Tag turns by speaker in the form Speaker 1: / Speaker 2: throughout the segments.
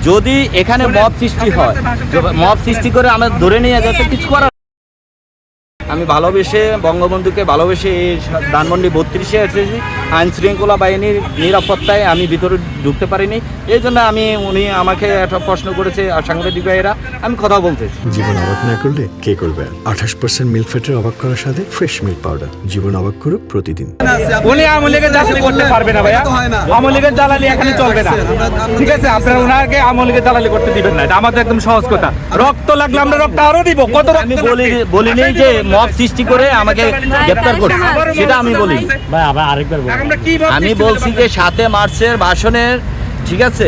Speaker 1: যদি এখানে মব সৃষ্টি হয়, মব সৃষ্টি করে আমরা ধরে নিয়ে যাতে কিছু করার, আমি ভালোবেসে বঙ্গবন্ধুকে ভালোবেসে এই ধানমন্ডি 32-এ এসেছি। আইন শৃঙ্খলা বাহিনীর নিরাপত্তায় আমি ভিতরে ঢুকতে পারিনি, এই জন্য উনি আমাকে একটা প্রশ্ন করেছে আর সাংবাদিক ভাইয়েরা, আমি কথা বলতেছি।
Speaker 2: জীবন অবাক না করলে কে করবে? 28% মিল্ক ফ্যাটের অবাক করার সাথে ফ্রেশ মিল্ক পাউডার। জীবন অবাক করুক প্রতিদিন।
Speaker 3: উনি আওয়ামী লীগের দালালি করতে পারবে না ভাইয়া, আওয়ামী লীগের দালালি এখানে চলবে না, ঠিক আছে? আপনারা ওনাকে আওয়ামী লীগের দালালি করতে দিবেন না, এটা আমাদের একদম সহজ কথা। রক্ত লাগলে আমরা রক্ত আরো দিব, কত
Speaker 1: আমি বলিনি যে মব সৃষ্টি করে আমাকে গ্রেপ্তার করছে, সেটা আমি বলি। আমি বলছি যে 7 মার্চের ভাষণের, ঠিক আছে,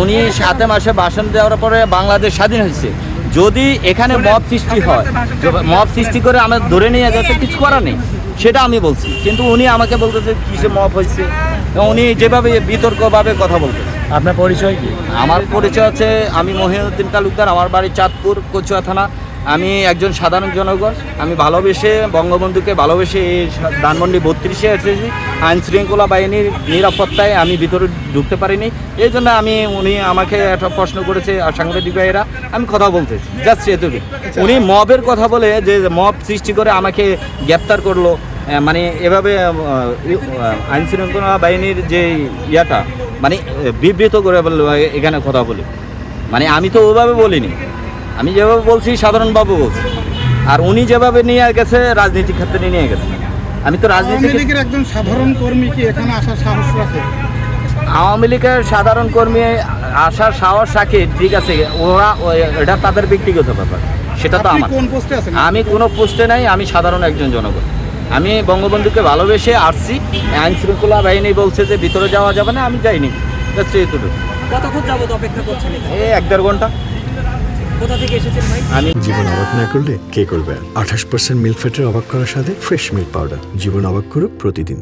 Speaker 1: উনি 7 মার্চে ভাষণ দেওয়ার পরে বাংলাদেশ স্বাধীন হয়েছে। যদি এখানে মব সৃষ্টি হয়, মব সৃষ্টি করে আমরা ধরে নিয়ে যাতে কিছু করার নেই, সেটা আমি বলছি। কিন্তু উনি আমাকে বলতেছে কিসে মব হয়েছে, উনি যেভাবে বিতর্কভাবে কথা বলতেছে।
Speaker 3: আপনার পরিচয় কি?
Speaker 1: আমার পরিচয় হচ্ছে, আমি মহিউদ্দিন তালুকদার, আমার বাড়ি চাঁদপুর, কচুয়া থানা। আমি একজন সাধারণ জনগণ, আমি ভালোবেসে বঙ্গবন্ধুকে ভালোবেসে এই ধানমন্ডি 32-এ এসেছি। আইন শৃঙ্খলা বাহিনীর নিরাপত্তায় আমি ভিতরে ঢুকতে পারিনি, এই জন্য উনি আমাকে একটা প্রশ্ন করেছে আর সাংবাদিক ভাইয়েরা, আমি কথা বলতেছি জাস্ট এটুকু। উনি মবের কথা বলে যে মব সৃষ্টি করে আমাকে গ্রেপ্তার করলো, মানে এভাবে আইন শৃঙ্খলা বাহিনীর যে ইয়াটা মানে বিবৃত করে বললো এখানে কথা বলে, মানে আমি তো ওভাবে বলিনি, আমি যেভাবে বলছি সাধারণভাবে বলছি। আর উনি যেভাবে নিয়ে গেছে রাজনীতিক ক্ষেত্রে নিয়ে গেছে, আমি তো
Speaker 4: রাজনীতির একজন সাধারণ কর্মী কি এখানে আসার সাহস রাখে?
Speaker 1: আওয়ামী লীগের সাধারণ কর্মী আসার সাহস রাখে, ঠিক আছে, ওরা এটা তাদের ব্যক্তিগত ব্যাপার, সেটা তো আমার।
Speaker 4: কোন পোস্টে আছেন?
Speaker 1: আমি কোনো পোস্টে নাই, আমি সাধারণ একজন জনগণ। আমি বঙ্গবন্ধুকে ভালোবেসে আসছি, আইন শৃঙ্খলা বাহিনী বলছে যে ভিতরে যাওয়া যাবে না, আমি যাইনি।
Speaker 5: কতক্ষণ যাবত অপেক্ষা করছেন?
Speaker 1: এই 1-1.5 ঘন্টা।
Speaker 5: কোথা থেকে এসেছেন ভাই?
Speaker 1: আমি
Speaker 2: জীবন অবাক না করলে কে করবে? 28% মিল্ক ফ্যাটের অবাক করার সাথে ফ্রেশ মিল্ক পাউডার। জীবন অবাক করুক প্রতিদিন।